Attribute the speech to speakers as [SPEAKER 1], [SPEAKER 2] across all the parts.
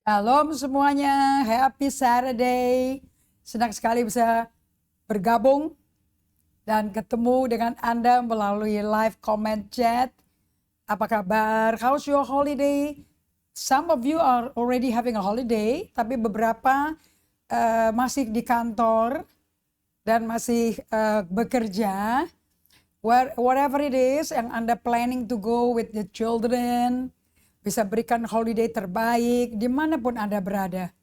[SPEAKER 1] Shalom semuanya, happy Saturday. Senang sekali bisa bergabung dan ketemu dengan Anda melalui live comment chat. Apa kabar? How's your holiday? Some of you are already having a holiday, tapi beberapa masih di kantor dan masih bekerja. Whatever it is yang Anda planning to go with the children, bisa berikan holiday terbaik dimanapun Anda berada.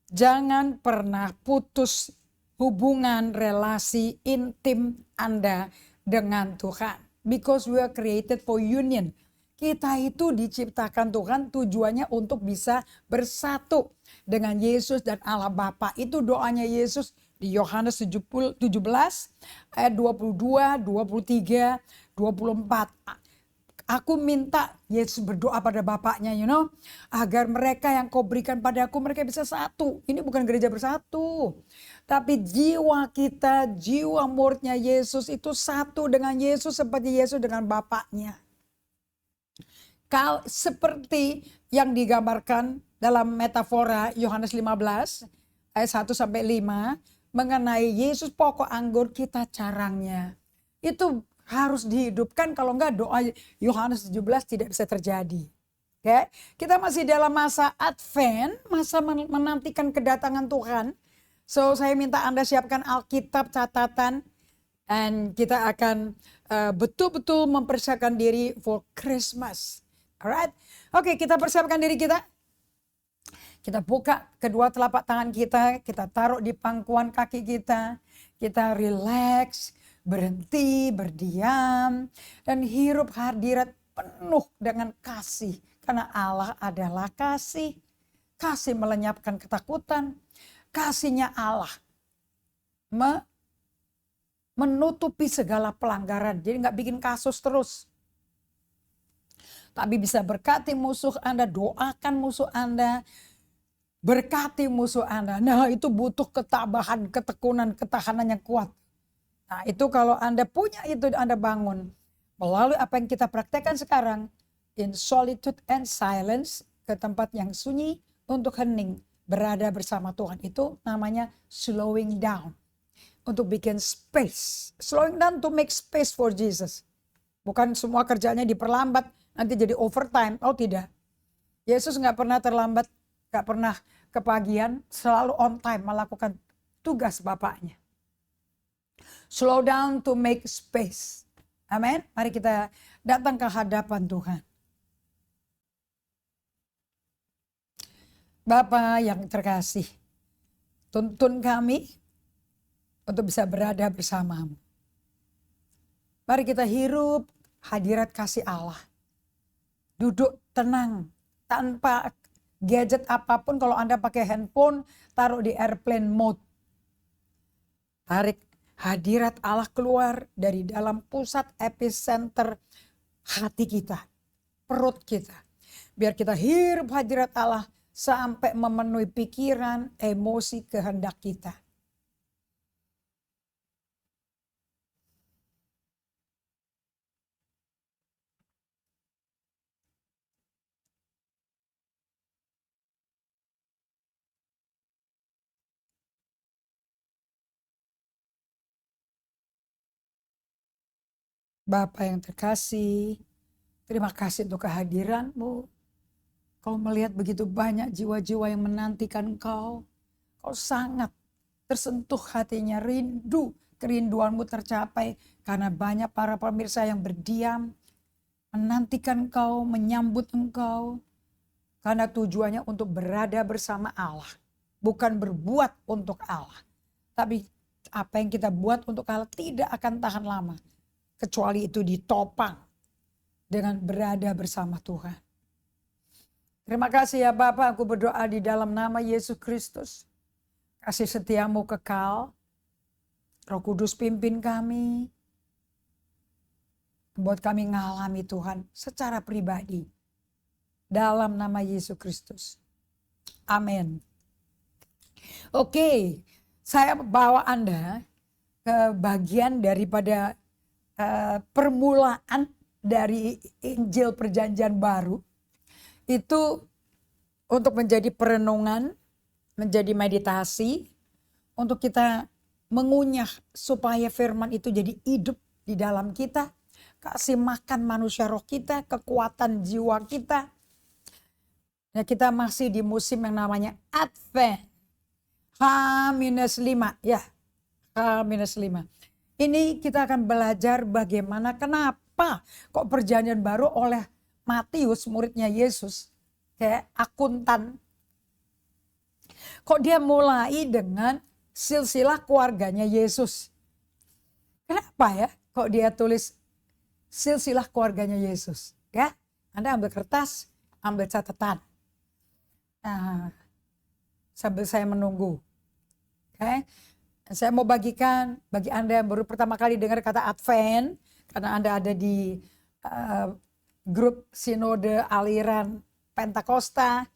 [SPEAKER 1] Jangan pernah putus hubungan relasi intim Anda dengan Tuhan. Because we are created for union. Kita itu diciptakan Tuhan tujuannya untuk bisa bersatu dengan Yesus dan Allah Bapa. Itu doanya Yesus di Yohanes 17 ayat 22, 23, 24. Aku minta, Yesus berdoa pada Bapaknya, agar mereka yang kau berikan padaku, mereka bisa satu. Ini bukan gereja bersatu. Tapi jiwa kita, jiwa muridnya Yesus itu satu dengan Yesus seperti Yesus dengan Bapaknya. Seperti yang digambarkan dalam metafora Yohanes 15 ayat 1 sampai 5 mengenai Yesus pokok anggur, kita carangnya. Itu harus dihidupkan, kalau enggak doa Yohanes 17 tidak bisa terjadi. Oke, kita masih dalam masa Advent, masa menantikan kedatangan Tuhan. So saya minta Anda siapkan Alkitab, catatan, dan kita akan betul-betul mempersiapkan diri for Christmas. Alright, oke, kita persiapkan diri kita. Kita buka kedua telapak tangan kita taruh di pangkuan kaki kita relax, berhenti, berdiam, dan hirup hadirat penuh dengan kasih. Karena Allah adalah kasih. Kasih melenyapkan ketakutan. Kasihnya Allah menutupi segala pelanggaran. Jadi gak bikin kasus terus. Tapi bisa berkati musuh Anda, doakan musuh Anda, berkati musuh Anda. Nah, itu butuh ketabahan, ketekunan, ketahanan yang kuat. Nah, itu kalau Anda punya itu, Anda bangun melalui apa yang kita praktekkan sekarang, in solitude and silence, ke tempat yang sunyi untuk hening, berada bersama Tuhan. Itu namanya slowing down, untuk bikin space. Slowing down to make space for Jesus. Bukan semua kerjanya diperlambat, nanti jadi overtime. Oh tidak, Yesus gak pernah terlambat, gak pernah kepagian, selalu on time melakukan tugas Bapaknya. Slow down to make space. Amin. Mari kita datang ke hadapan Tuhan. Bapa yang terkasih, tuntun kami untuk bisa berada bersamamu. Mari kita hirup hadirat kasih Allah. Duduk tenang, tanpa gadget apapun. Kalau Anda pakai handphone, taruh di airplane mode. Tarik hadirat Allah keluar dari dalam pusat epicenter hati kita, perut kita. Biar kita hirup hadirat Allah sampai memenuhi pikiran, emosi, kehendak kita. Bapa yang terkasih, terima kasih untuk kehadiran-Mu. Kau melihat begitu banyak jiwa-jiwa yang menantikan Engkau. Kau sangat tersentuh hatinya, rindu, kerinduan-Mu tercapai karena banyak para pemirsa yang berdiam, menantikan Engkau, menyambut Engkau. Karena tujuannya untuk berada bersama Allah, bukan berbuat untuk Allah. Tapi apa yang kita buat untuk Allah tidak akan tahan lama. Kecuali itu ditopang dengan berada bersama Tuhan. Terima kasih ya Bapak, aku berdoa di dalam nama Yesus Kristus. Kasih setiamu kekal. Roh Kudus pimpin kami. Buat kami mengalami Tuhan secara pribadi. Dalam nama Yesus Kristus. Amin. Oke, saya bawa Anda ke bagian daripada permulaan dari Injil Perjanjian Baru. Itu untuk menjadi perenungan, menjadi meditasi, untuk kita mengunyah supaya firman itu jadi hidup di dalam kita, kasih makan manusia roh kita, kekuatan jiwa kita. Nah, kita masih di musim yang namanya Advent. H-5 ya, H-5. Ini kita akan belajar bagaimana kenapa kok perjanjian baru oleh Matius, muridnya Yesus, kayak akuntan. Kok dia mulai dengan silsilah keluarganya Yesus. Kenapa ya kok dia tulis silsilah keluarganya Yesus? Ya, Anda ambil kertas, ambil catatan. Nah, sambil saya menunggu. Oke. Saya mau bagikan bagi Anda yang baru pertama kali dengar kata Advent, karena Anda ada di grup sinode aliran Pentakosta,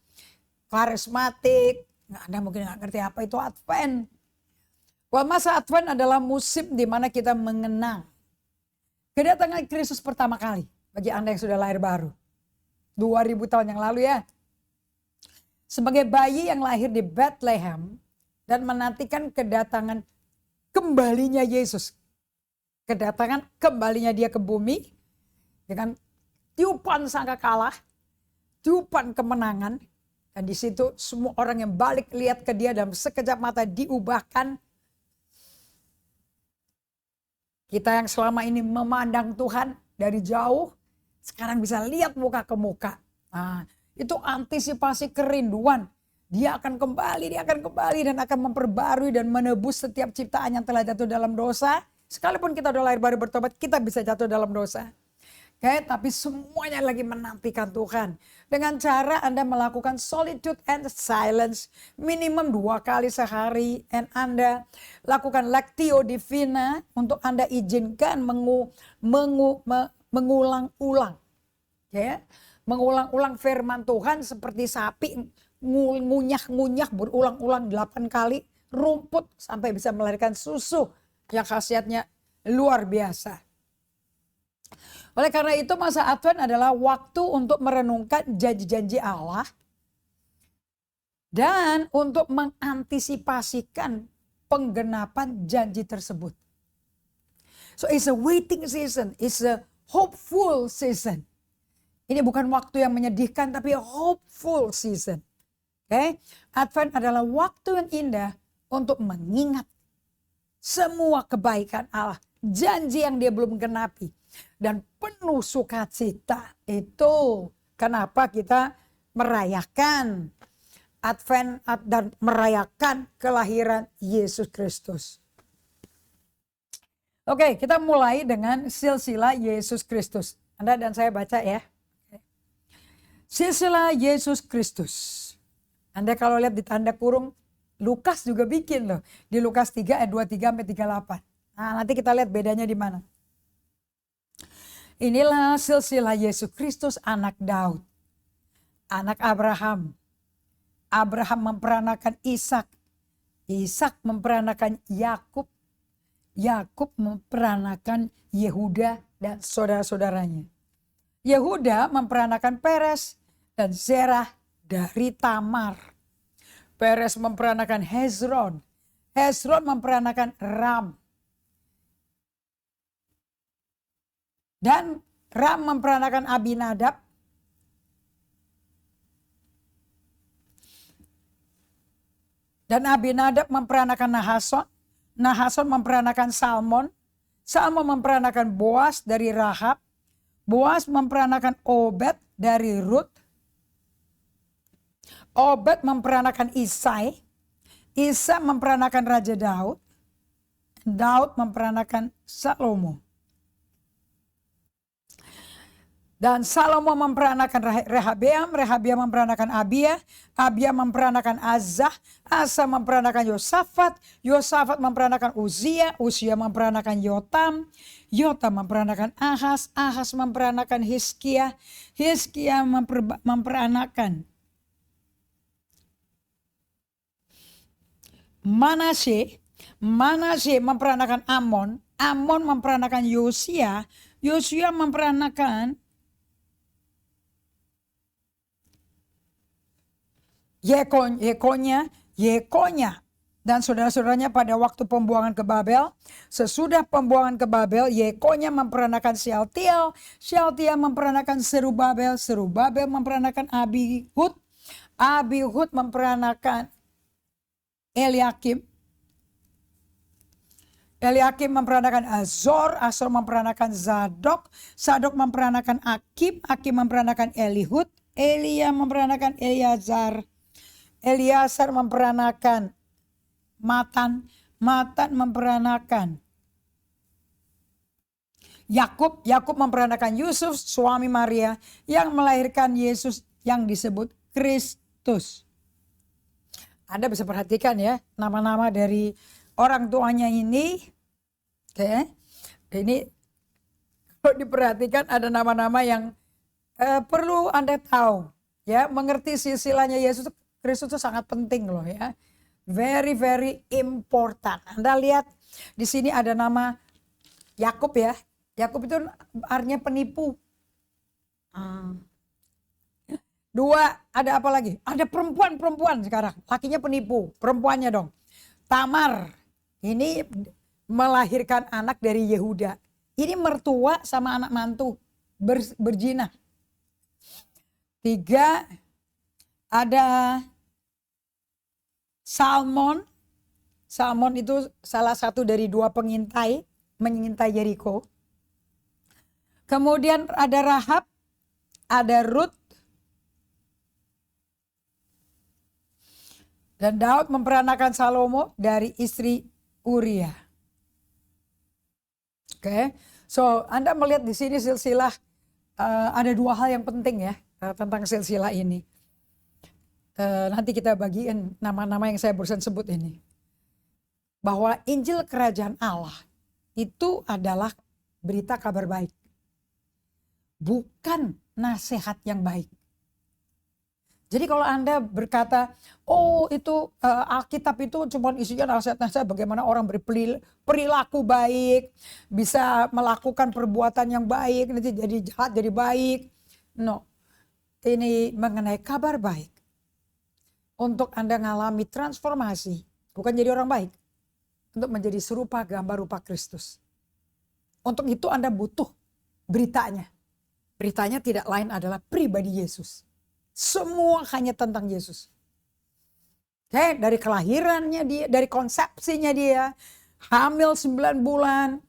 [SPEAKER 1] karismatik. Anda mungkin nggak ngerti apa itu Advent. Wah, masa Advent adalah musim di mana kita mengenang kedatangan Kristus pertama kali bagi Anda yang sudah lahir baru. 2000 tahun yang lalu ya. Sebagai bayi yang lahir di Bethlehem dan menantikan kedatangan kembalinya Yesus. Kedatangan kembalinya dia ke bumi dengan tiupan sangkakala, tiupan kemenangan. Dan di situ semua orang yang balik lihat ke dia dalam sekejap mata diubahkan. Kita yang selama ini memandang Tuhan dari jauh, sekarang bisa lihat muka ke muka. Nah, itu antisipasi kerinduan. Dia akan kembali dan akan memperbarui dan menebus setiap ciptaan yang telah jatuh dalam dosa. Sekalipun kita udah lahir baru bertobat, kita bisa jatuh dalam dosa. Oke, tapi semuanya lagi menantikan Tuhan. Dengan cara Anda melakukan solitude and silence minimum 2 kali sehari. Dan Anda lakukan lectio divina untuk Anda izinkan mengulang-ulang. Ya, mengulang-ulang firman Tuhan seperti sapi ngunyah-ngunyah berulang-ulang 8 kali rumput sampai bisa melahirkan susu yang khasiatnya luar biasa. Oleh karena itu masa Advent adalah waktu untuk merenungkan janji-janji Allah dan untuk mengantisipasikan penggenapan janji tersebut. So it's a waiting season, it's a hopeful season. Ini bukan waktu yang menyedihkan tapi hopeful season. Okay? Advent adalah waktu yang indah untuk mengingat semua kebaikan Allah, janji yang dia belum genapi. Dan penuh sukacita. Itu kenapa kita merayakan Advent dan merayakan kelahiran Yesus Kristus. Oke, kita mulai dengan silsilah Yesus Kristus. Anda dan saya baca ya. Silsilah Yesus Kristus. Anda kalau lihat di tanda kurung, Lukas juga bikin loh. Di Lukas 3 ayat 23-38. Nah, nanti kita lihat bedanya di mana. Inilah silsilah Yesus Kristus anak Daud, anak Abraham. Abraham memperanakan Ishak, Ishak memperanakan Yakub, Yakub memperanakan Yehuda dan saudara-saudaranya. Yehuda memperanakan Peres dan Zerah dari Tamar. Peres memperanakan Hezron, Hezron memperanakan Ram. Dan Ram memperanakan Abinadab. Dan Abinadab memperanakan Nahason. Nahason memperanakan Salmon. Salmon memperanakan Boas dari Rahab. Boas memperanakan Obed dari Rut. Obed memperanakan Isai. Isa memperanakan Raja Daud. Daud memperanakan Salomo. Dan Salomo memperanakan Rehabeam, Rehabeam memperanakan Abia, Abia memperanakan Azah, Asa memperanakan Yosafat, Yosafat memperanakan Uzia, Uzia memperanakan Yotam, Yotam memperanakan Ahas, Ahas memperanakan Hizkia, Hizkia memperanakan Manasye, Manasye memperanakan Amon, Amon memperanakan Yosia, Yosia memperanakan Yekonya dan saudara-saudaranya pada waktu pembuangan ke Babel. Sesudah pembuangan ke Babel, Yekonya memperanakan Shealtiel, Shealtiel memperanakan Serubabel, Serubabel memperanakan Abihud, Abihud memperanakan Eliakim, Eliakim memperanakan Azor, Azor memperanakan Zadok, Zadok memperanakan Akim, Akim memperanakan Elihud, Elia memperanakan Eleazar, Eleazar memperanakan Matan, Matan memperanakan Yakub, Yakub memperanakan Yusuf, suami Maria yang melahirkan Yesus yang disebut Kristus. Anda bisa perhatikan ya nama-nama dari orang tuanya ini. Oke. Ini kalau diperhatikan ada nama-nama yang perlu Anda tahu ya, mengerti silsilahnya Yesus Kristus itu sangat penting loh ya. Very very important. Anda lihat di sini ada nama Yakub ya. Yakub itu artinya penipu. Dua, ada apa lagi? Ada perempuan sekarang. Lakinya penipu, perempuannya dong. Tamar, ini melahirkan anak dari Yehuda. Ini mertua sama anak mantu berzina. Tiga, ada Salmon. Salmon itu salah satu dari dua pengintai, mengintai Yeriko. Kemudian ada Rahab, ada Ruth. Dan Daud memperanakan Salomo dari istri Uria. Oke, so Anda melihat di sini silsilah, ada dua hal yang penting ya tentang silsilah ini. Nanti kita bagiin nama-nama yang saya barusan sebut ini. Bahwa Injil Kerajaan Allah itu adalah berita kabar baik. Bukan nasihat yang baik. Jadi kalau Anda berkata, oh itu Alkitab itu cuma isinya nasihat-nasihat bagaimana orang berperilaku baik, bisa melakukan perbuatan yang baik, nanti jadi jahat jadi baik. No, ini mengenai kabar baik. Untuk Anda mengalami transformasi, bukan jadi orang baik. Untuk menjadi serupa gambar rupa Kristus. Untuk itu Anda butuh beritanya. Beritanya tidak lain adalah pribadi Yesus. Semua hanya tentang Yesus. Oke, dari kelahirannya dia, dari konsepsinya dia, hamil 9 bulan,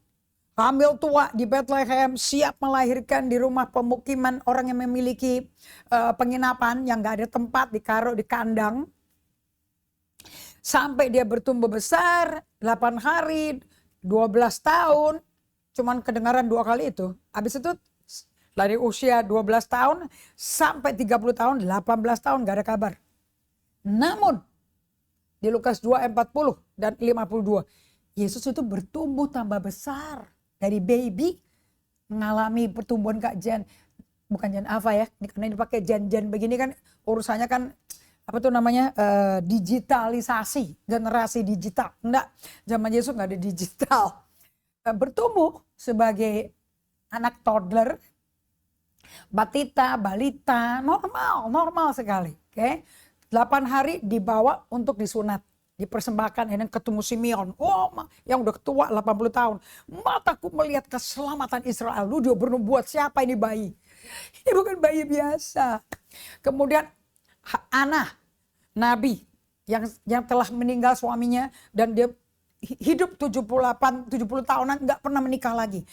[SPEAKER 1] hamil tua di Bethlehem, siap melahirkan di rumah pemukiman orang yang memiliki penginapan yang gak ada tempat, ditaruh di kandang. Sampai dia bertumbuh besar, 8 hari, 12 tahun, cuman kedengaran 2 kali itu. Habis itu dari usia 12 tahun sampai 30 tahun, 18 tahun gak ada kabar. Namun di Lukas 2:40 dan 52, Yesus itu bertumbuh tambah besar. Dari baby mengalami pertumbuhan jan, bukan jan apa ya, karena dipakai jan-jan begini kan urusannya kan apa tuh namanya digitalisasi, generasi digital. Enggak, zaman Yesus nggak ada digital. Bertumbuh sebagai anak toddler, batita, balita, normal sekali. Oke, 8 hari dibawa untuk disunat. Dipersembahkan ini ketemu Simeon. Oh, yang udah tua 80 tahun. Mataku melihat keselamatan Israel. Lu dia bernubuat, siapa ini bayi? Ini bukan bayi biasa. Kemudian Ana, nabi yang telah meninggal suaminya dan dia hidup 70 tahunan nggak pernah menikah lagi.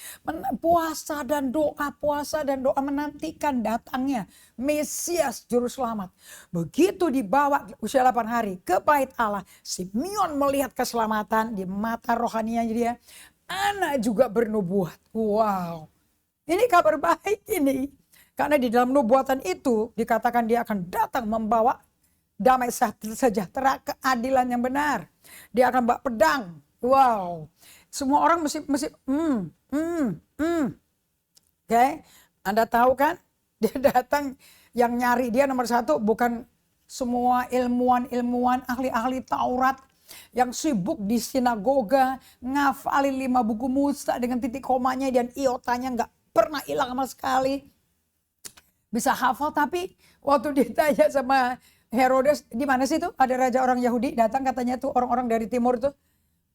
[SPEAKER 1] Puasa dan doa menantikan datangnya Mesias juru selamat. Begitu dibawa usia 8 hari ke bait Allah, Simeon melihat keselamatan di mata rohaninya dia. Anak juga bernubuat. Wow. Ini kabar baik ini. Karena di dalam nubuatan itu dikatakan dia akan datang membawa damai sejahtera, keadilan yang benar. Dia akan bawa pedang. Wow. Semua orang mesti Oke. Anda tahu kan? Dia datang, yang nyari dia nomor 1 bukan semua ilmuwan, ahli-ahli Taurat yang sibuk di sinagoga, ngafalin 5 buku Musa dengan titik komanya dan iotanya nggak pernah hilang sama sekali. Bisa hafal, tapi waktu ditanya sama Herodes di mana sih tuh? Ada raja orang Yahudi datang katanya tuh orang-orang dari timur tuh.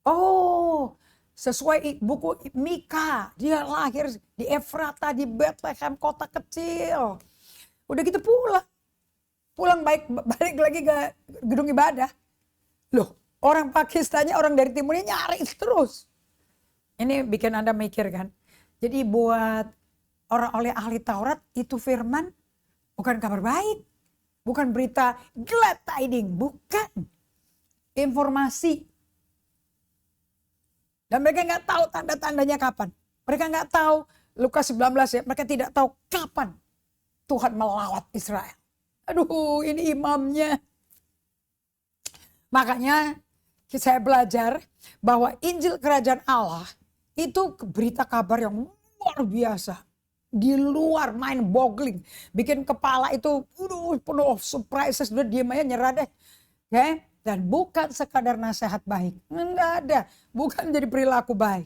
[SPEAKER 1] Oh, sesuai buku Mika, dia lahir di Efrata di Bethlehem, kota kecil. Udah gitu pulang balik lagi ke gedung ibadah. Loh, orang Pakistannya orang dari timurnya nyari terus. Ini bikin Anda mikir kan. Jadi buat orang oleh ahli Taurat itu firman bukan kabar baik. Bukan berita glad tiding, bukan. Informasi. Dan mereka nggak tahu tanda-tandanya kapan. Mereka nggak tahu, Lukas 19 ya, mereka tidak tahu kapan Tuhan melawat Israel. Aduh, ini imamnya. Makanya saya belajar bahwa Injil Kerajaan Allah itu berita kabar yang luar biasa. Di luar mind boggling. Bikin kepala itu penuh surprises. Udah diem aja nyerah deh. Okay? Dan bukan sekadar nasihat baik. Enggak ada. Bukan jadi perilaku baik.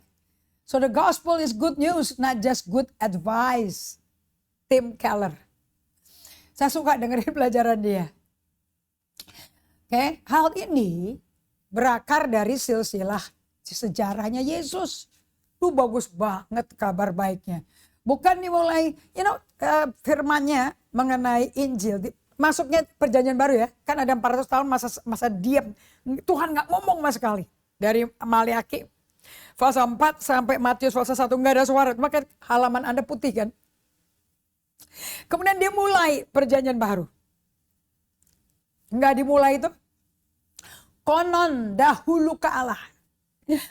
[SPEAKER 1] So the gospel is good news. Not just good advice. Tim Keller. Saya suka dengerin pelajaran dia. Okay? Hal ini berakar dari silsilah sejarahnya Yesus. Itu bagus banget kabar baiknya. Bukan dimulai, firmannya mengenai Injil. Masuknya perjanjian baru ya. Kan ada 400 tahun masa diam. Tuhan gak ngomong sama sekali. Dari Maliaki pasal 4 sampai Matius pasal 1 gak ada suara. Maka halaman Anda putih kan. Kemudian dia mulai perjanjian baru. Gak dimulai itu. Konon dahulu ke Allah.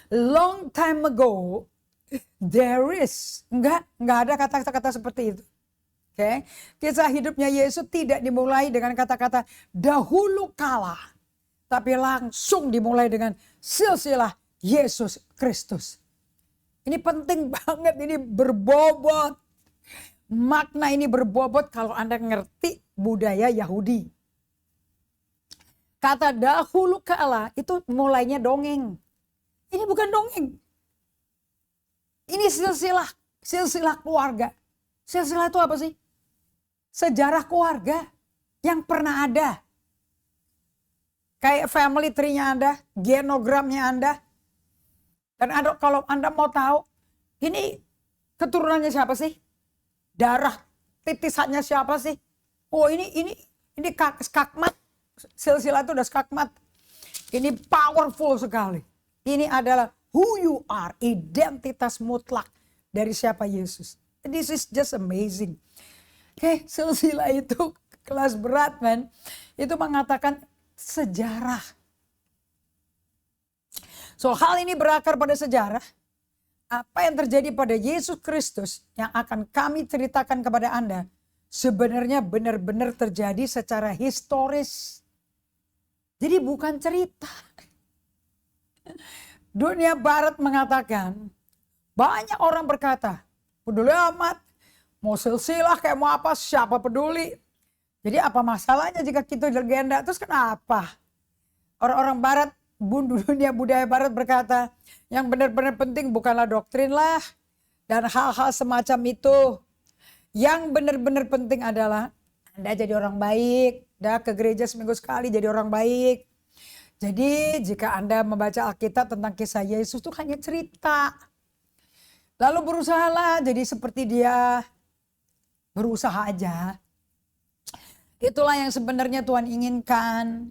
[SPEAKER 1] Long time ago. There is. Enggak ada kata-kata seperti itu. Oke. Kisah hidupnya Yesus tidak dimulai dengan kata-kata dahulu kala. Tapi langsung dimulai dengan silsilah Yesus Kristus. Ini penting banget, ini berbobot. Makna ini berbobot kalau Anda ngerti budaya Yahudi. Kata dahulu kala itu mulainya dongeng. Ini bukan dongeng. Ini silsilah keluarga. Silsilah itu apa sih? Sejarah keluarga yang pernah ada. Kayak family tree-nya Anda, genogramnya Anda. Dan kalau Anda mau tahu, ini keturunannya siapa sih? Darah titisannya siapa sih? Oh ini skakmat. Silsilah itu udah skakmat. Ini powerful sekali. Ini adalah who you are, identitas mutlak dari siapa Yesus. This is just amazing. Oke, silsilah itu kelas berat man. Itu mengatakan sejarah. So hal ini berakar pada sejarah. Apa yang terjadi pada Yesus Kristus yang akan kami ceritakan kepada Anda sebenarnya benar-benar terjadi secara historis. Jadi bukan cerita. Dunia barat mengatakan, banyak orang berkata, peduli amat, mau silsilah kayak mau apa, siapa peduli. Jadi apa masalahnya jika kita legenda, terus kenapa? Orang-orang barat, dunia budaya barat berkata, yang benar-benar penting bukanlah doktrin lah, dan hal-hal semacam itu. Yang benar-benar penting adalah, Anda jadi orang baik, ke gereja seminggu sekali jadi orang baik. Jadi jika Anda membaca Alkitab tentang kisah Yesus itu hanya cerita. Lalu berusahalah jadi seperti dia. Berusaha aja. Itulah yang sebenarnya Tuhan inginkan.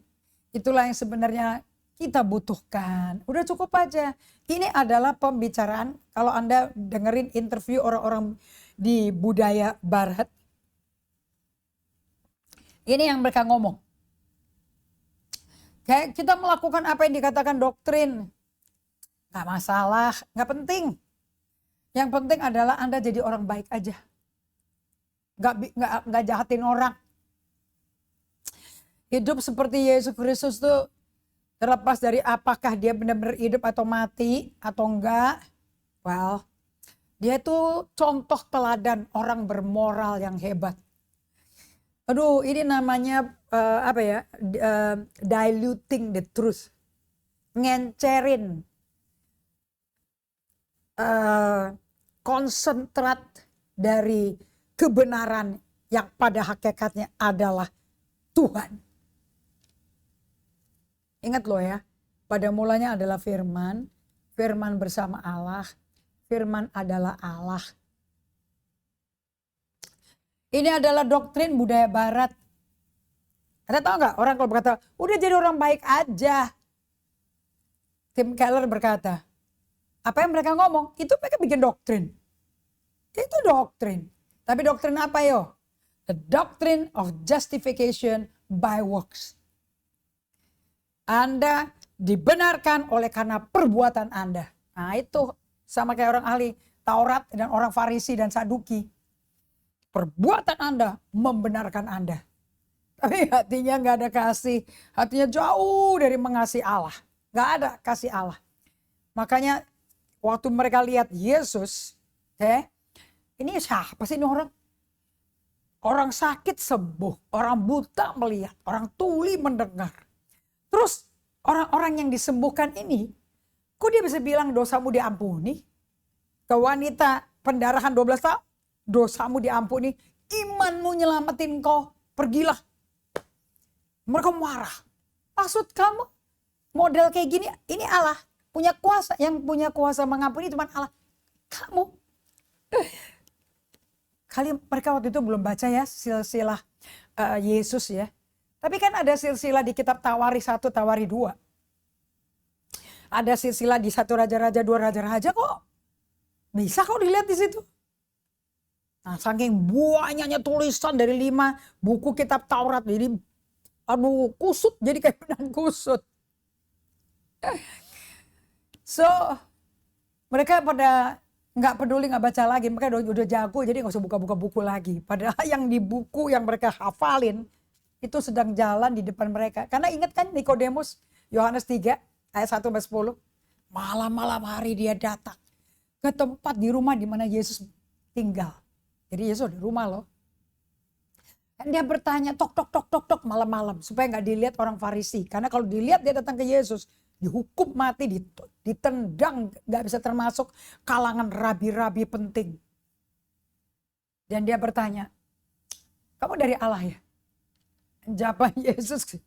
[SPEAKER 1] Itulah yang sebenarnya kita butuhkan. Udah cukup aja. Ini adalah pembicaraan. Kalau Anda dengerin interview orang-orang di budaya barat. Ini yang mereka ngomong. Kayak kita melakukan apa yang dikatakan doktrin. Gak masalah, gak penting. Yang penting adalah Anda jadi orang baik aja. Gak jahatin orang. Hidup seperti Yesus Kristus tuh terlepas dari apakah dia benar-benar hidup atau mati atau enggak. Well, dia tuh contoh teladan orang bermoral yang hebat. Aduh, ini namanya diluting the truth, ngencerin konsentrat dari kebenaran yang pada hakikatnya adalah Tuhan. Ingat loh ya, pada mulanya adalah firman, firman bersama Allah, firman adalah Allah. Ini adalah doktrin budaya barat. Anda tahu nggak orang kalau berkata, udah jadi orang baik aja. Tim Keller berkata, apa yang mereka ngomong, itu mereka bikin doktrin. Itu doktrin. Tapi doktrin apa yo? The doctrine of justification by works. Anda dibenarkan oleh karena perbuatan Anda. Nah itu sama kayak orang ahli Taurat dan orang Farisi dan Saduki. Perbuatan Anda membenarkan Anda. Tapi hatinya gak ada kasih. Hatinya jauh dari mengasihi Allah. Gak ada kasih Allah. Makanya waktu mereka lihat Yesus. Ini siapa sih ini orang? Orang sakit sembuh. Orang buta melihat. Orang tuli mendengar. Terus orang-orang yang disembuhkan ini. Kok dia bisa bilang dosamu diampuni? Ke wanita pendarahan 12 tahun. Dosamu diampuni, imanmu nyelamatin kau, pergilah. Mereka marah. Maksud kamu model kayak gini, ini Allah punya kuasa, yang punya kuasa mengampuni cuma Allah. Kamu. Kali mereka waktu itu belum baca ya silsilah Yesus ya. Tapi kan ada silsilah di kitab Tawari 1, Tawari 2. Ada silsilah di 1 Raja-Raja, 2 Raja-Raja kok. Bisa kok dilihat di situ. Nah, saking banyaknya tulisan dari 5 buku kitab Taurat, jadi kusut, jadi kayak benang kusut. So mereka pada nggak peduli, nggak baca lagi, mereka udah jago, jadi nggak usah buka-buka buku lagi. Padahal yang di buku yang mereka hafalin itu sedang jalan di depan mereka. Karena ingat kan Nikodemus, Yohanes 3 ayat 1-10, malam-malam hari dia datang ke tempat di rumah di mana Yesus tinggal. Jadi Yesus di rumah loh. Dan dia bertanya tok tok malam-malam supaya nggak dilihat orang Farisi. Karena kalau dilihat dia datang ke Yesus, dihukum mati, ditendang, nggak bisa termasuk kalangan rabi-rabi penting. Dan dia bertanya, kamu dari Allah ya? Jawaban Yesus,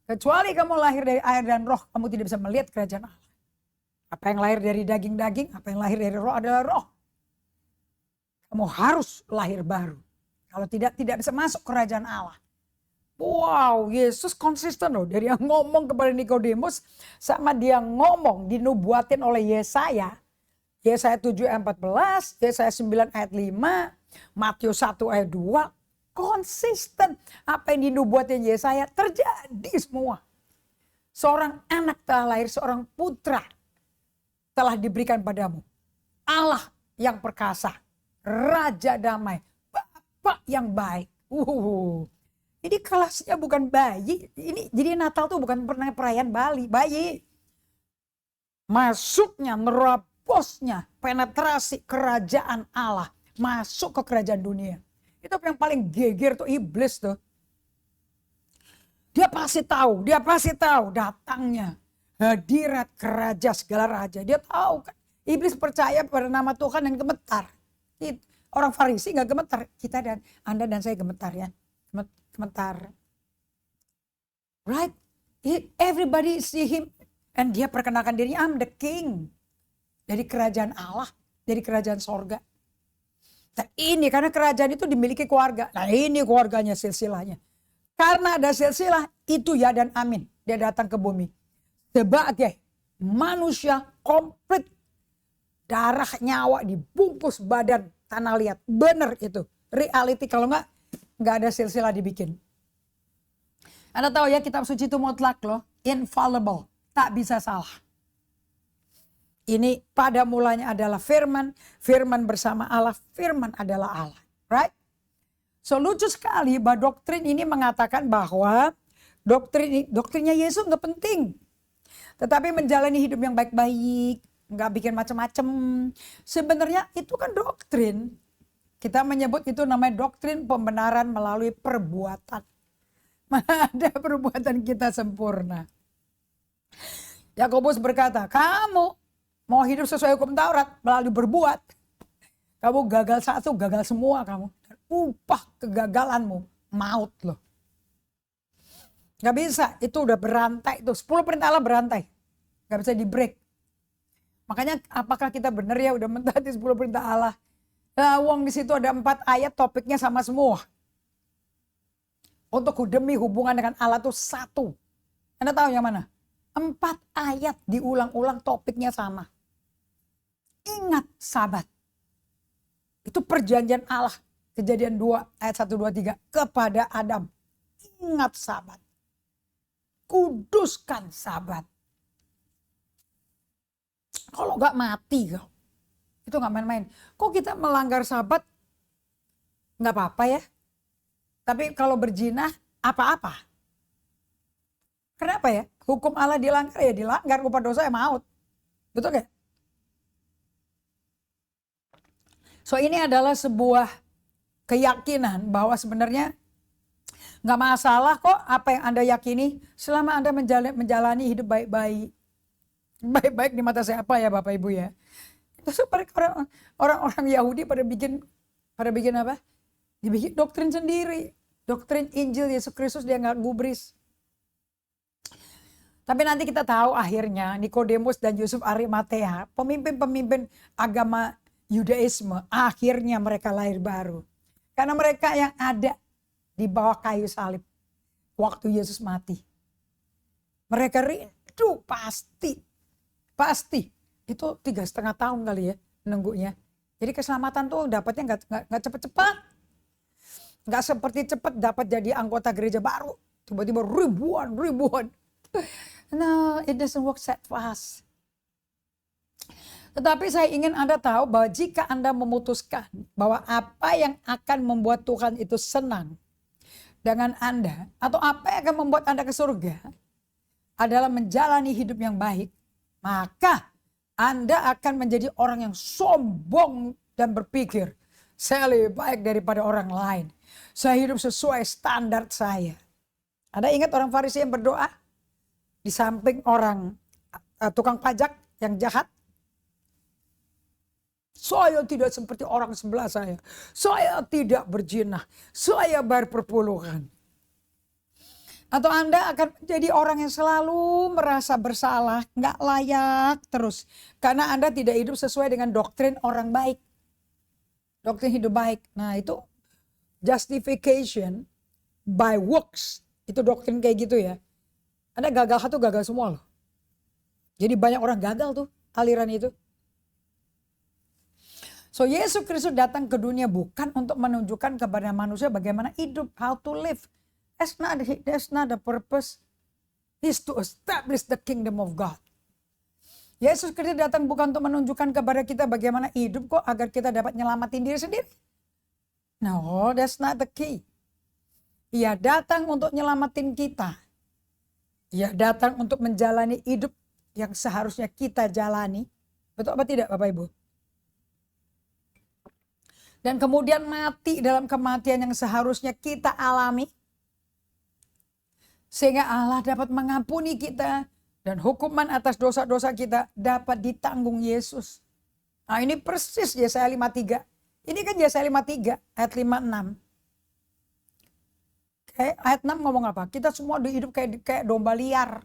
[SPEAKER 1] kecuali kamu lahir dari air dan roh, kamu tidak bisa melihat kerajaan Allah. Apa yang lahir dari daging-daging, apa yang lahir dari roh adalah roh. Kamu harus lahir baru. Kalau tidak bisa masuk kerajaan Allah. Wow, Yesus konsisten loh. Dari yang ngomong kepada Nikodemus sama dia ngomong dinubuatin oleh Yesaya. Yesaya 7 ayat 14, Yesaya 9 ayat 5, Matius 1 ayat 2. Konsisten. Apa yang dinubuatin Yesaya terjadi semua. Seorang anak telah lahir, seorang putra telah diberikan padamu. Allah yang perkasa. Raja damai, Bapak yang baik. Ini kelasnya bukan bayi. Ini jadi Natal tuh bukan pernah perayaan bayi. Masuknya, nerobosnya, penetrasi kerajaan Allah, masuk ke kerajaan dunia. Itu yang paling geger tuh iblis tuh. Dia pasti tahu datangnya hadirat keraja segala raja. Dia tahu kan. Iblis percaya pada nama Tuhan dan gemetar. Orang Farisi nggak gemetar, kita dan Anda dan saya gemetar ya, gemetar, right? Everybody see him, and dia perkenalkan dirinya, I'm the king, dari kerajaan Allah, dari kerajaan sorga. Dan ini karena kerajaan itu dimiliki keluarga, nah ini keluarganya silsilahnya. Karena ada silsilah itu ya dan amin, dia datang ke bumi sebagai manusia komplit. Darah nyawa dibungkus badan tanah liat. Bener itu. Reality kalau nggak ada silsilah dibikin. Anda tahu ya kitab suci itu mutlak loh. Infallible. Tak bisa salah. Ini pada mulanya adalah firman. Firman bersama Allah. Firman adalah Allah. Right? So lucu sekali bahwa doktrin ini mengatakan bahwa doktrinnya Yesus nggak penting. Tetapi menjalani hidup yang baik-baik. Nggak bikin macam-macam. Sebenarnya itu kan doktrin. Kita menyebut itu namanya doktrin pembenaran melalui perbuatan. Mana ada perbuatan kita sempurna. Yakobus berkata, kamu mau hidup sesuai hukum Taurat melalui berbuat. Kamu gagal satu, gagal semua kamu. Dan upah kegagalanmu maut loh. Gak bisa, itu udah berantai. Itu 10 perintah Allah berantai. Gak bisa di break. Makanya apakah kita benar ya udah mentaati 10 perintah Allah? Nah, wong di situ ada 4 ayat topiknya sama semua. Untuk demi hubungan dengan Allah tuh satu. Anda tahu yang mana? 4 ayat diulang-ulang topiknya sama. Ingat sabat. Itu perjanjian Allah. Kejadian 2 ayat 1, 2, 3. Kepada Adam. Ingat sabat. Kuduskan sabat. Kalau gak mati kau. Itu gak main-main. Kok kita melanggar sabat? Gak apa-apa ya. Tapi kalau berzina apa-apa. Kenapa ya? Hukum Allah dilanggar ya dilanggar. Upah dosa ya maut. Betul gak? So ini adalah sebuah keyakinan bahwa sebenarnya gak masalah kok apa yang Anda yakini. Selama Anda menjalani hidup baik-baik. Baik-baik di mata siapa ya Bapak Ibu ya. Terus orang-orang Yahudi pada bikin apa? Dibikin doktrin sendiri. Doktrin Injil Yesus Kristus dia gak gubris. Tapi nanti kita tahu akhirnya Nikodemus dan Yusuf Arimatea, pemimpin-pemimpin agama Yudaisme, akhirnya mereka lahir baru. Karena mereka yang ada di bawah kayu salib waktu Yesus mati. Mereka rindu pasti. Itu 3,5 tahun kali ya nunggunya. Jadi keselamatan tuh dapatnya nggak cepet-cepet. Nggak seperti cepet dapat jadi anggota gereja baru. Tiba-tiba ribuan. No, it doesn't work that fast. Tetapi saya ingin Anda tahu bahwa jika Anda memutuskan bahwa apa yang akan membuat Tuhan itu senang dengan Anda, atau apa yang akan membuat Anda ke surga adalah menjalani hidup yang baik, maka Anda akan menjadi orang yang sombong dan berpikir, saya lebih baik daripada orang lain. Saya hidup sesuai standar saya. Anda ingat orang Farisi yang berdoa? Di samping orang tukang pajak yang jahat. Saya tidak seperti orang sebelah saya. Saya tidak berzina. Saya bayar perpuluhan. Atau Anda akan menjadi orang yang selalu merasa bersalah, nggak layak terus. Karena Anda tidak hidup sesuai dengan doktrin orang baik. Doktrin hidup baik. Nah itu justification by works. Itu doktrin kayak gitu ya. Anda gagal satu, gagal semua loh. Jadi banyak orang gagal tuh aliran itu. So Yesus Kristus datang ke dunia bukan untuk menunjukkan kepada manusia bagaimana hidup, how to live. That's not the purpose. It's to establish the kingdom of God. Yesus Kristus datang bukan untuk menunjukkan kepada kita bagaimana hidup kok agar kita dapat nyelamatin diri sendiri. No, that's not the key. Ia datang untuk nyelamatin kita. Ia datang untuk menjalani hidup yang seharusnya kita jalani. Betul apa tidak Bapak Ibu? Dan kemudian mati dalam kematian yang seharusnya kita alami. Sehingga Allah dapat mengampuni kita. Dan hukuman atas dosa-dosa kita dapat ditanggung Yesus. Nah ini persis Yesaya 53. Ini kan Yesaya 53 ayat 56. Ayat 6 ngomong apa? Kita semua hidup kayak domba liar.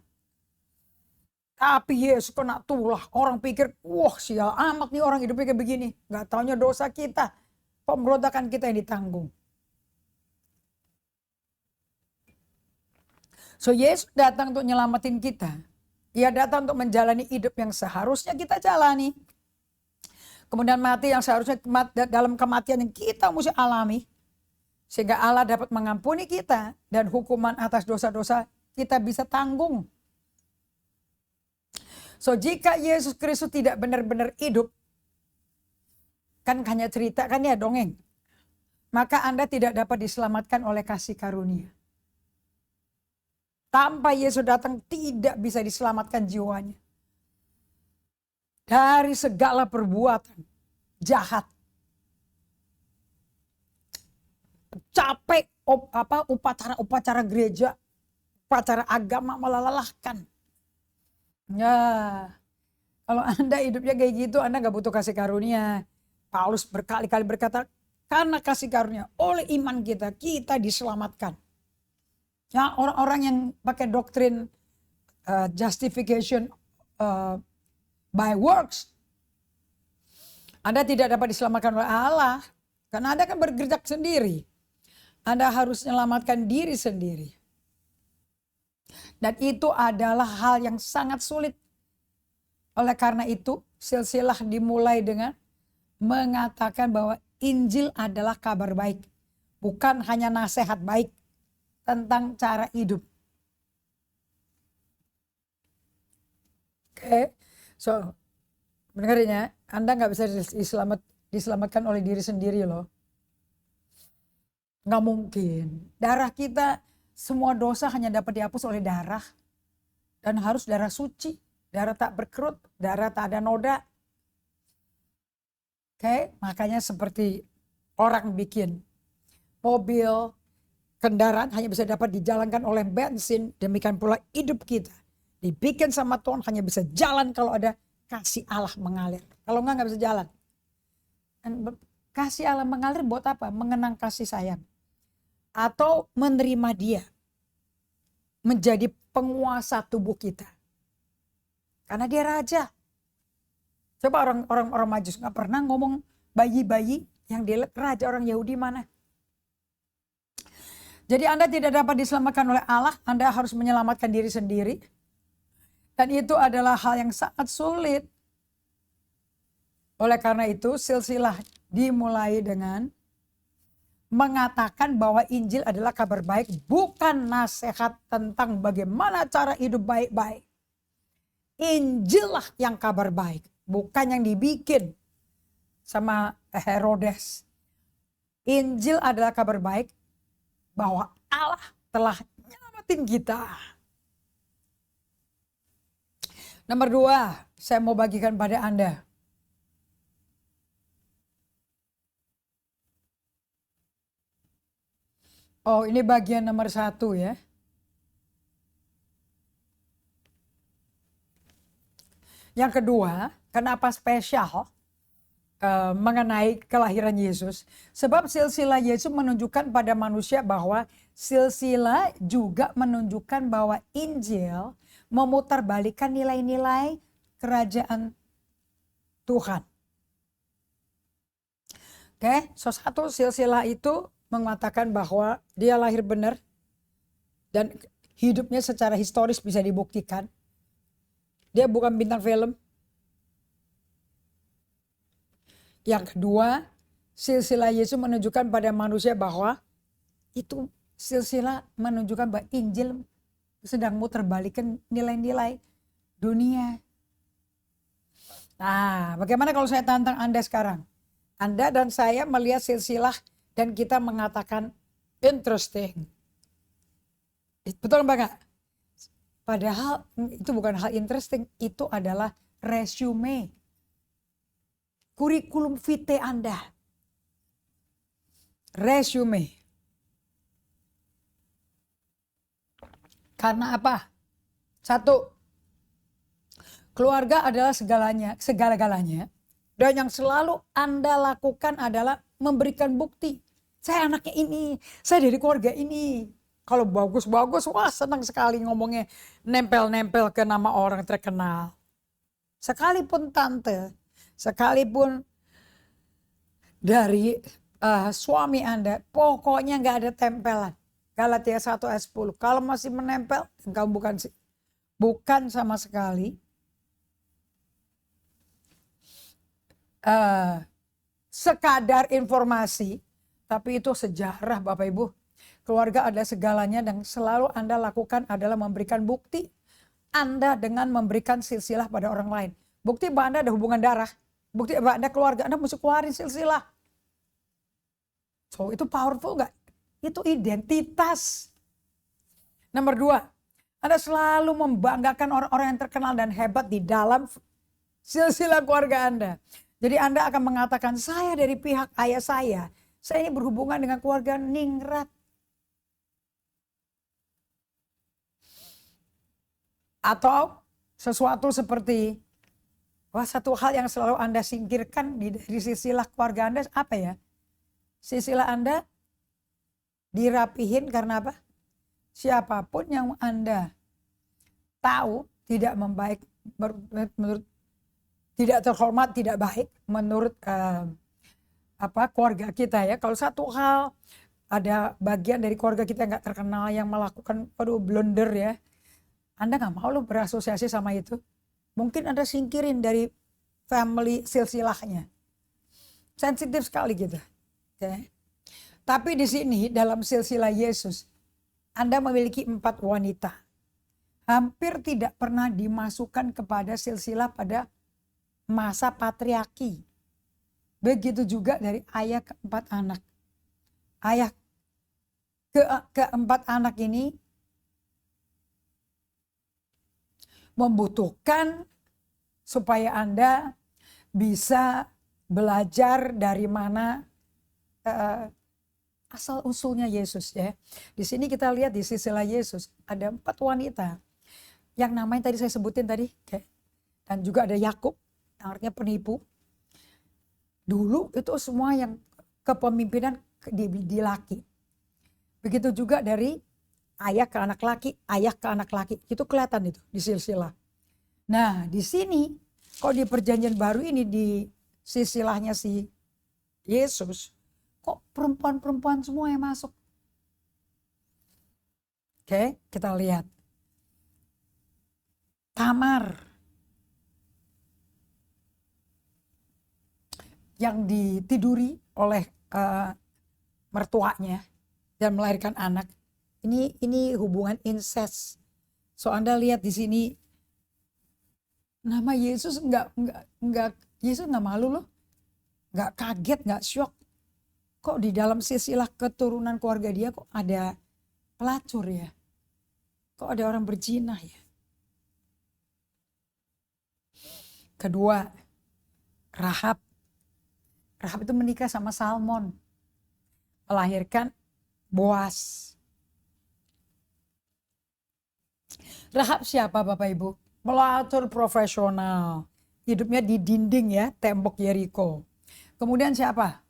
[SPEAKER 1] Tapi Yesus kena tulah. Orang pikir, wah sial amat nih orang hidupnya kayak begini. Gak taunya dosa kita. Pemberontakan kita yang ditanggung. So Yesus datang untuk nyelamatin kita. Ia datang untuk menjalani hidup yang seharusnya kita jalani. Kemudian mati yang seharusnya dalam kematian yang kita mesti alami. Sehingga Allah dapat mengampuni kita. Dan hukuman atas dosa-dosa kita bisa tanggung. So jika Yesus Kristus tidak benar-benar hidup. Kan hanya cerita kan ya dongeng. Maka Anda tidak dapat diselamatkan oleh kasih karunia. Tanpa Yesus datang tidak bisa diselamatkan jiwanya. Dari segala perbuatan jahat. Capek upacara gereja, upacara agama melelahkan. Ya, kalau Anda hidupnya kayak gitu, Anda gak butuh kasih karunia. Paulus berkali-kali berkata, karena kasih karunia oleh iman kita diselamatkan. Ya, orang-orang yang pakai doktrin justification by works, Anda tidak dapat diselamatkan oleh Allah. Karena Anda kan bergerak sendiri. Anda harus menyelamatkan diri sendiri. Dan itu adalah hal yang sangat sulit. Oleh karena itu, silsilah dimulai dengan mengatakan bahwa Injil adalah kabar baik. Bukan hanya nasihat baik tentang cara hidup. Oke, so dengerin ya, Anda nggak bisa diselamatkan oleh diri sendiri loh. Nggak mungkin. Darah kita, semua dosa hanya dapat dihapus oleh darah. Dan harus darah suci, darah tak berkerut, darah tak ada noda. Oke, makanya seperti orang bikin mobil, kendaraan hanya bisa dapat dijalankan oleh bensin, demikian pula hidup kita. Dibikin sama Tuhan hanya bisa jalan kalau ada kasih Allah mengalir. Kalau enggak bisa jalan. Dan kasih Allah mengalir buat apa? Mengenang kasih sayang. Atau menerima dia. Menjadi penguasa tubuh kita. Karena dia raja. Coba orang Majus nggak pernah ngomong bayi-bayi yang dia raja orang Yahudi mana. Jadi Anda tidak dapat diselamatkan oleh Allah. Anda harus menyelamatkan diri sendiri. Dan itu adalah hal yang sangat sulit. Oleh karena itu silsilah dimulai dengan mengatakan bahwa Injil adalah kabar baik. Bukan nasihat tentang bagaimana cara hidup baik-baik. Injil lah yang kabar baik. Bukan yang dibikin sama Herodes. Injil adalah kabar baik bahwa Allah telah nyelamatin kita. Nomor 2, saya mau bagikan pada Anda. Oh, ini bagian nomor 1 ya. Yang kedua, kenapa spesial mengenai kelahiran Yesus? Sebab silsilah Yesus menunjukkan pada manusia bahwa silsilah juga menunjukkan bahwa Injil memutarbalikkan nilai-nilai kerajaan Tuhan. Oke, satu silsilah itu mengatakan bahwa dia lahir benar dan hidupnya secara historis bisa dibuktikan. Dia bukan bintang film. Yang kedua, silsilah Yesus menunjukkan pada manusia bahwa itu silsilah menunjukkan bahwa Injil sedang muterbalikan nilai-nilai dunia. Nah, bagaimana kalau saya tantang Anda sekarang? Anda dan saya melihat silsilah dan kita mengatakan interesting. Betul enggak? Padahal itu bukan hal interesting, itu adalah resume. Kurikulum vitae Anda. Resume. Karena apa? 1, keluarga adalah segala-galanya. Dan yang selalu Anda lakukan adalah memberikan bukti. Saya anaknya ini, saya dari keluarga ini. Kalau bagus-bagus, wah senang sekali ngomongnya. Nempel-nempel ke nama orang terkenal. Sekalipun tante, sekalipun dari suami Anda, pokoknya gak ada tempelan. Galatia 1 ayat 10. Kalau masih menempel, engkau bukan sama sekali sekadar informasi, tapi itu sejarah Bapak Ibu. Keluarga adalah segalanya dan selalu Anda lakukan adalah memberikan bukti Anda dengan memberikan silsilah pada orang lain. Bukti bahwa Anda ada hubungan darah, bukti bahwa Anda keluarga, Anda mesti keluarin silsilah. So itu powerful gak? Itu identitas. Nomor 2, Anda selalu membanggakan orang-orang yang terkenal dan hebat di dalam silsilah keluarga Anda. Jadi Anda akan mengatakan, saya dari pihak ayah saya ini berhubungan dengan keluarga ningrat. Atau sesuatu seperti, satu hal yang selalu Anda singkirkan dari silsilah keluarga Anda apa ya? Silsilah Anda dirapihin karena apa? siapapun yang Anda tahu tidak membaik, menurut tidak terhormat, tidak baik menurut keluarga kita ya. Kalau satu hal ada bagian dari keluarga kita yang nggak terkenal yang melakukan blunder ya, Anda nggak mau loh berasosiasi sama itu. Mungkin Anda singkirin dari family silsilahnya. Sensitif sekali kita. Okay. Tapi di sini dalam silsilah Yesus, Anda memiliki 4 wanita. Hampir tidak pernah dimasukkan kepada silsilah pada masa patriarki. Begitu juga dari ayah keempat anak. Ayah keempat anak ini membutuhkan supaya Anda bisa belajar dari mana asal usulnya Yesus ya. Di sini kita lihat di silsilah Yesus ada 4 wanita yang namanya tadi saya sebutin tadi, okay. Dan juga ada Yakub, artinya penipu. Dulu itu semua yang kepemimpinan di laki. Begitu juga dari ayah ke anak laki, ayah ke anak laki. Itu kelihatan itu di silsilah. Nah di sini kok di perjanjian baru ini di silsilahnya si Yesus, kok perempuan-perempuan semua yang masuk. Oke, kita lihat. Tamar yang ditiduri oleh mertuanya dan melahirkan anak. Ini hubungan incest. So Anda lihat di sini nama Yesus Yesus nggak malu loh, nggak kaget, nggak shock. Kok di dalam silsilah keturunan keluarga dia kok ada pelacur ya? Kok ada orang berzina ya? Kedua, Rahab. Rahab itu menikah sama Salmon, melahirkan Boas. Rahab siapa Bapak Ibu? Pelacur profesional. Hidupnya di dinding ya, tembok Yeriko. Kemudian siapa?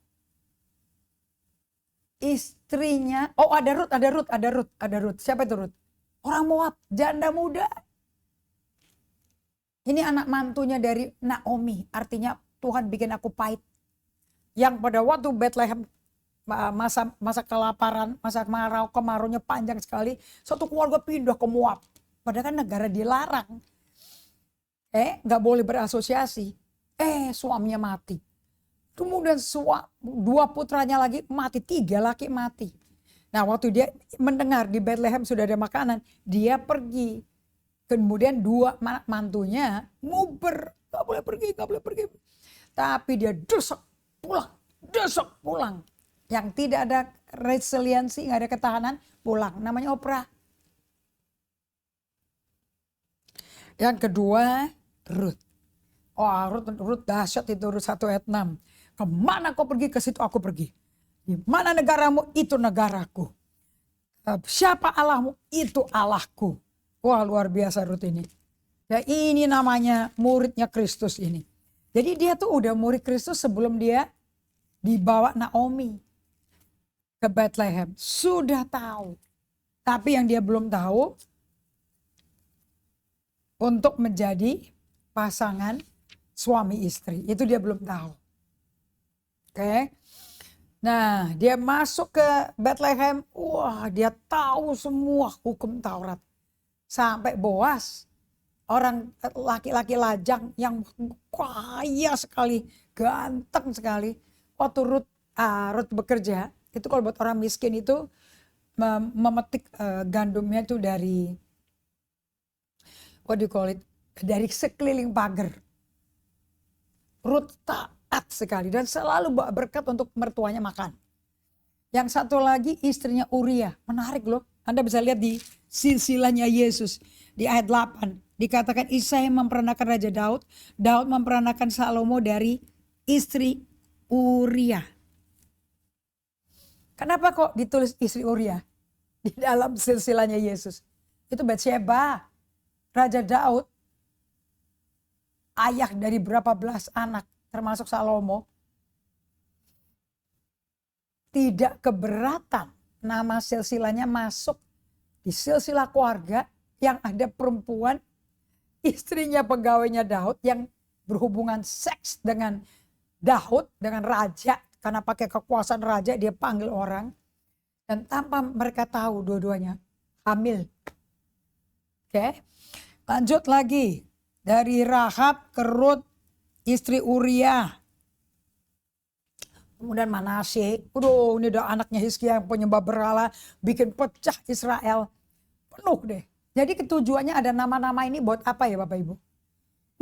[SPEAKER 1] Istrinya, ada Ruth. Siapa itu Ruth? Orang Moab, janda muda. Ini anak mantunya dari Naomi, artinya Tuhan bikin aku pahit. Yang pada waktu Bethlehem masa kelaparan, masa kemaraunya panjang sekali, satu keluarga pindah ke Moab. Padahal kan negara dilarang. Nggak boleh berasosiasi. Suaminya mati. Kemudian 2 putranya lagi mati, 3 laki mati. Nah waktu dia mendengar di Bethlehem sudah ada makanan, dia pergi. Kemudian 2 mantunya nguber, nggak boleh pergi. Tapi dia desek pulang. Yang tidak ada resiliensi, nggak ada ketahanan, pulang. Namanya Oprah. Yang kedua, Ruth. Ruth dahsyat itu, Ruth 1 ayat 6. Kemana kau pergi, ke situ aku pergi. Di mana negaramu, itu negaraku. Siapa Allahmu, itu Allahku. Wah luar biasa Ruth ini. Ya ini namanya muridnya Kristus ini. Jadi dia tuh udah murid Kristus sebelum dia dibawa Naomi ke Bethlehem. Sudah tahu. Tapi yang dia belum tahu, untuk menjadi pasangan suami istri. Itu dia belum tahu. Oke. Nah dia masuk ke Bethlehem. Wah dia tahu semua hukum Taurat. Sampai Boas, orang laki-laki lajang yang kaya sekali, ganteng sekali. Waktu Ruth bekerja, itu kalau buat orang miskin itu memetik gandumnya itu dari dari sekeliling pagar. Ruth taat sekali dan selalu bawa berkat untuk mertuanya makan. Yang satu lagi istrinya Uria, menarik loh. Anda bisa lihat di silsilahnya Yesus di ayat 8. Dikatakan Isai memperanakan Raja Daud. Daud memperanakan Salomo dari istri Uria. Kenapa kok ditulis istri Uria di dalam silsilahnya Yesus? Itu Batsyeba. Raja Daud, ayah dari berapa belas anak termasuk Salomo, tidak keberatan nama silsilahnya masuk di silsilah keluarga yang ada perempuan, istrinya pegawainya Daud yang berhubungan seks dengan Daud, dengan raja. Karena pakai kekuasaan raja dia panggil orang. Dan tanpa mereka tahu dua-duanya hamil. Oke. Lanjut lagi. Dari Rahab ke Rut, istri Uria. Kemudian Manasye. Ini udah anaknya Hizkia yang penyembah berhala. Bikin pecah Israel. Penuh deh. Jadi ketujuannya ada nama-nama ini buat apa ya Bapak Ibu?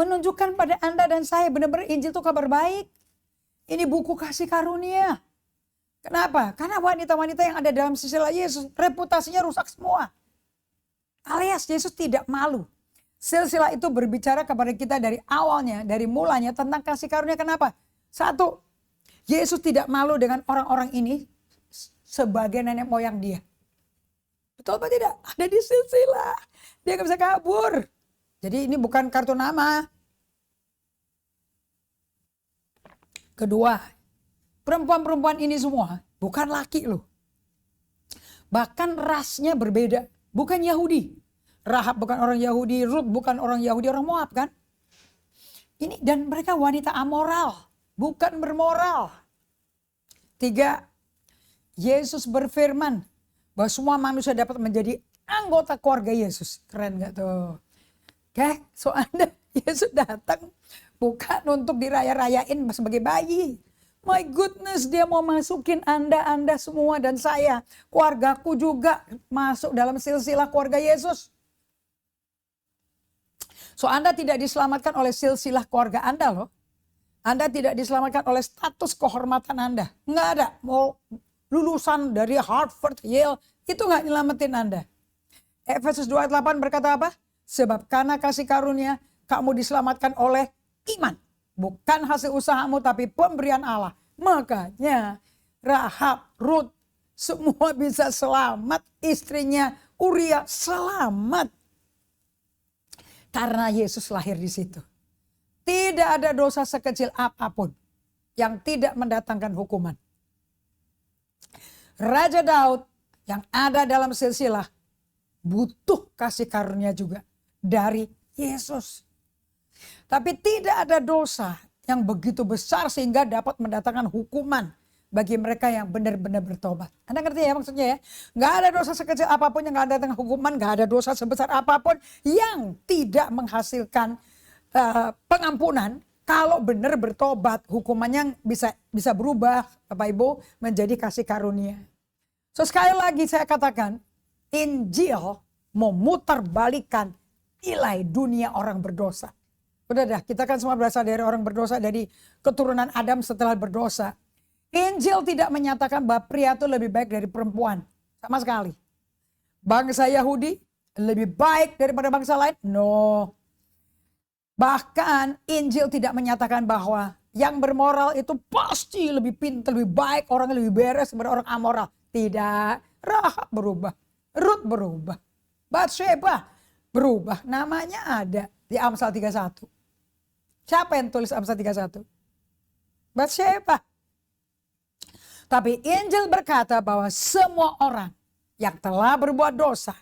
[SPEAKER 1] Menunjukkan pada Anda dan saya benar-benar Injil itu kabar baik. Ini buku kasih karunia. Kenapa? Karena wanita-wanita yang ada dalam silsilah Yesus reputasinya rusak semua. Alias Yesus tidak malu. Silsilah itu berbicara kepada kita dari awalnya, dari mulanya tentang kasih karunia. Kenapa? Satu, Yesus tidak malu dengan orang-orang ini sebagai nenek moyang dia. Betul apa tidak? Ada di silsilah. Dia gak bisa kabur. Jadi ini bukan kartu nama. Kedua, perempuan-perempuan ini semua bukan laki loh. Bahkan rasnya berbeda. Bukan Yahudi. Rahab bukan orang Yahudi. Rut bukan orang Yahudi, orang Moab kan. Ini dan mereka wanita amoral. Bukan bermoral. Tiga, Yesus berfirman bahwa semua manusia dapat menjadi anggota keluarga Yesus. Keren gak tuh? Oke, so Anda Yesus datang bukan untuk diraya-rayain sebagai bayi. My goodness, dia mau masukin Anda semua dan saya. Keluargaku juga masuk dalam silsilah keluarga Yesus. So Anda tidak diselamatkan oleh silsilah keluarga Anda loh. Anda tidak diselamatkan oleh status kehormatan Anda. Nggak ada. Mau lulusan dari Harvard, Yale, itu nggak nyelamatin Anda. Efesus 2 ayat 8 berkata apa? Sebab karena kasih karunia kamu diselamatkan oleh iman. Bukan hasil usahamu tapi pemberian Allah. Makanya Rahab, Rut semua bisa selamat. Istrinya Uria selamat. Karena Yesus lahir di situ. Tidak ada dosa sekecil apapun yang tidak mendatangkan hukuman. Raja Daud yang ada dalam silsilah butuh kasih karunia juga dari Yesus. Tapi tidak ada dosa yang begitu besar sehingga dapat mendatangkan hukuman bagi mereka yang benar-benar bertobat. Anda ngerti ya maksudnya ya? Gak ada dosa sekecil apapun yang gak datang hukuman. Gak ada dosa sebesar apapun yang tidak menghasilkan pengampunan. Kalau benar bertobat hukumannya bisa berubah Bapak Ibu menjadi kasih karunia. So sekali lagi saya katakan Injil memutarbalikkan nilai dunia orang berdosa. Udah dah, kita kan semua berasal dari orang berdosa, dari keturunan Adam setelah berdosa. Injil tidak menyatakan bahwa pria itu lebih baik dari perempuan. Sama sekali. Bangsa Yahudi lebih baik daripada bangsa lain? No. Bahkan Injil tidak menyatakan bahwa yang bermoral itu pasti lebih pintar, lebih baik, orangnya lebih beres daripada orang amoral. Tidak. Rahab berubah. Rut berubah. Batsheba berubah. Namanya ada di Amsal 31. Siapa yang tulis Amsal 31? Batsheba. Tapi Injil berkata bahwa semua orang yang telah berbuat dosa,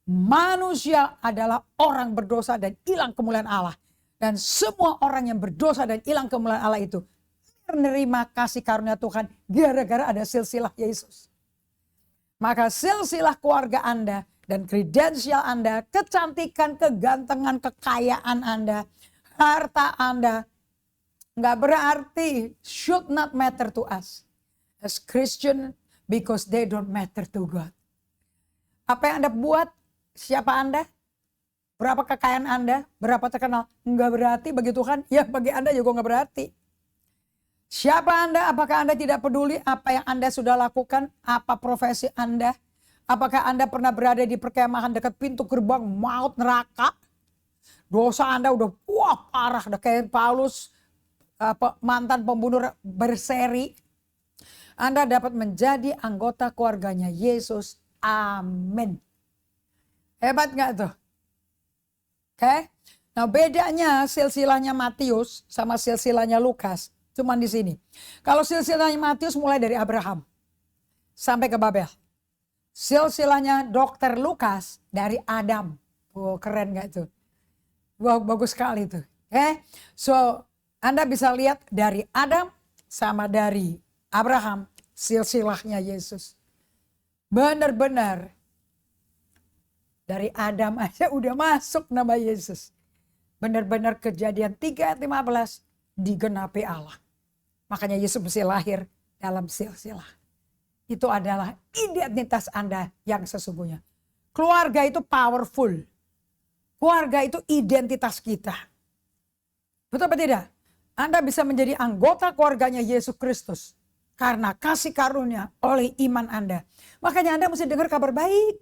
[SPEAKER 1] manusia adalah orang berdosa dan hilang kemuliaan Allah. Dan semua orang yang berdosa dan hilang kemuliaan Allah itu menerima kasih karunia Tuhan gara-gara ada silsilah Yesus. Maka silsilah keluarga Anda dan kredensial Anda, kecantikan, kegantengan, kekayaan Anda, harta Anda, nggak berarti, should not matter to us as Christian because they don't matter to God. Apa yang Anda buat, siapa Anda, berapa kekayaan Anda, berapa terkenal, nggak berarti bagi Tuhan, ya bagi Anda juga nggak berarti. Siapa Anda, apakah Anda tidak peduli apa yang Anda sudah lakukan, apa profesi Anda, apakah Anda pernah berada di perkemahan dekat pintu gerbang maut neraka, dosa Anda udah parah, udah kayak Paulus, mantan pembunuh berseri. Anda dapat menjadi anggota keluarganya Yesus. Amin. Hebat gak tuh? Oke. Nah bedanya silsilahnya Matius sama silsilahnya Lukas. Cuman di sini. Kalau silsilahnya Matius mulai dari Abraham. Sampai ke Babel. Silsilahnya Dokter Lukas dari Adam. Wow, keren gak itu? Wow, bagus sekali itu. So Anda bisa lihat dari Adam sama dari Abraham, silsilahnya Yesus. Benar-benar dari Adam aja udah masuk nama Yesus. Benar-benar Kejadian 3 ayat 15 digenapi Allah. Makanya Yesus mesti lahir dalam silsilah. Itu adalah identitas Anda yang sesungguhnya. Keluarga itu powerful. Keluarga itu identitas kita. Betul apa tidak? Anda bisa menjadi anggota keluarganya Yesus Kristus. Karena kasih karunia oleh iman Anda. Makanya Anda mesti dengar kabar baik.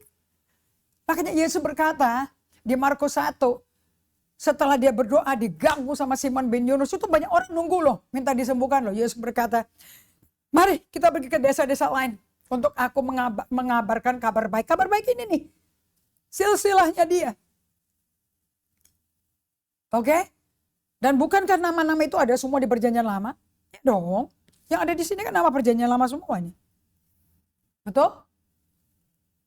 [SPEAKER 1] Makanya Yesus berkata di Markus 1. Setelah dia berdoa diganggu sama Simon bin Yunus. Itu banyak orang nunggu loh. Minta disembuhkan loh. Yesus berkata, mari kita pergi ke desa-desa lain. Untuk aku mengabarkan kabar baik. Kabar baik ini nih. Silsilahnya dia. Oke? Dan bukankah nama-nama itu ada semua di perjanjian lama? Ya dong. Yang ada di sini kan nama perjanjian lama semuanya. Betul?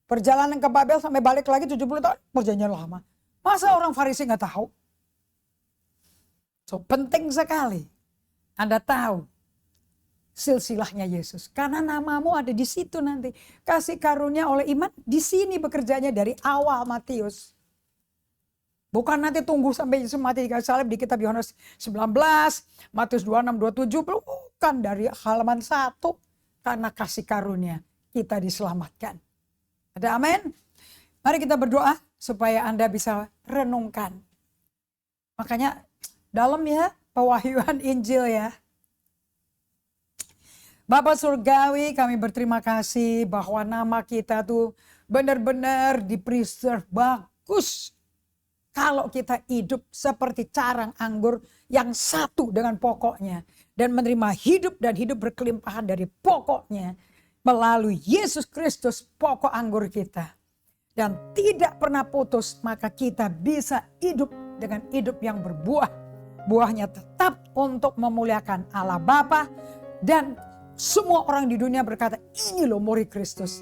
[SPEAKER 1] Perjalanan ke Babel sampai balik lagi 70 tahun perjanjian lama. Masa orang Farisi nggak tahu? So penting sekali Anda tahu silsilahnya Yesus. Karena namamu ada di situ nanti. Kasih karunia oleh iman di sini bekerjanya dari awal Matius. Bukan nanti tunggu sampai Yesus mati di kayu salib di kitab Yohanes 19, Matius 26, 27. Bukan dari halaman 1. Karena kasih karunia kita diselamatkan. Ada amin? Mari kita berdoa supaya Anda bisa renungkan. Makanya dalam ya pewahyuan Injil ya. Bapa Surgawi, kami berterima kasih bahwa nama kita tuh benar-benar di-preserve bagus. Kalau kita hidup seperti carang anggur yang satu dengan pokoknya. Dan menerima hidup dan hidup berkelimpahan dari pokoknya. Melalui Yesus Kristus pokok anggur kita. Dan tidak pernah putus, maka kita bisa hidup dengan hidup yang berbuah. Buahnya tetap untuk memuliakan Allah Bapa. Dan semua orang di dunia berkata, ini loh murid Kristus.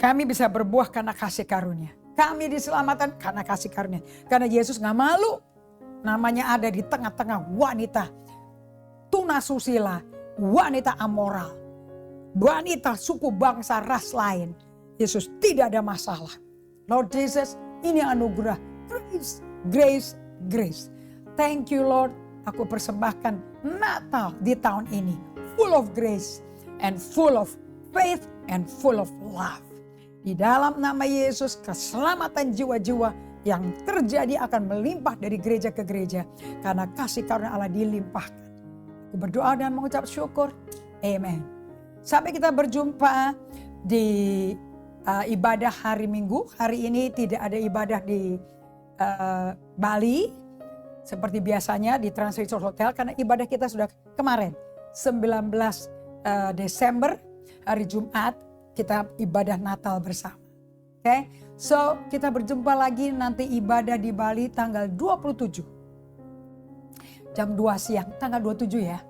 [SPEAKER 1] Kami bisa berbuah karena kasih karunia. Kami diselamatkan karena kasih karunia. Karena Yesus gak malu. Namanya ada di tengah-tengah wanita tunasusila, wanita amoral, wanita suku bangsa ras lain. Yesus tidak ada masalah. Lord Jesus, ini anugerah. Grace, grace, grace. Thank you Lord. Aku persembahkan Natal di tahun ini. Full of grace and full of faith and full of love. Di dalam nama Yesus, keselamatan jiwa-jiwa yang terjadi akan melimpah dari gereja ke gereja. Karena kasih karunia Allah dilimpahkan. Aku berdoa dan mengucap syukur. Amen. Sampai kita berjumpa di ibadah hari Minggu. Hari ini tidak ada ibadah di Bali. Seperti biasanya di Trans Resort Hotel. Karena ibadah kita sudah kemarin. 19 Desember hari Jumat. Kita ibadah Natal bersama. Oke, so kita berjumpa lagi nanti ibadah di Bali tanggal 27. Jam 2 siang, tanggal 27 ya.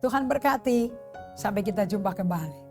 [SPEAKER 1] Tuhan berkati, sampai kita jumpa kembali.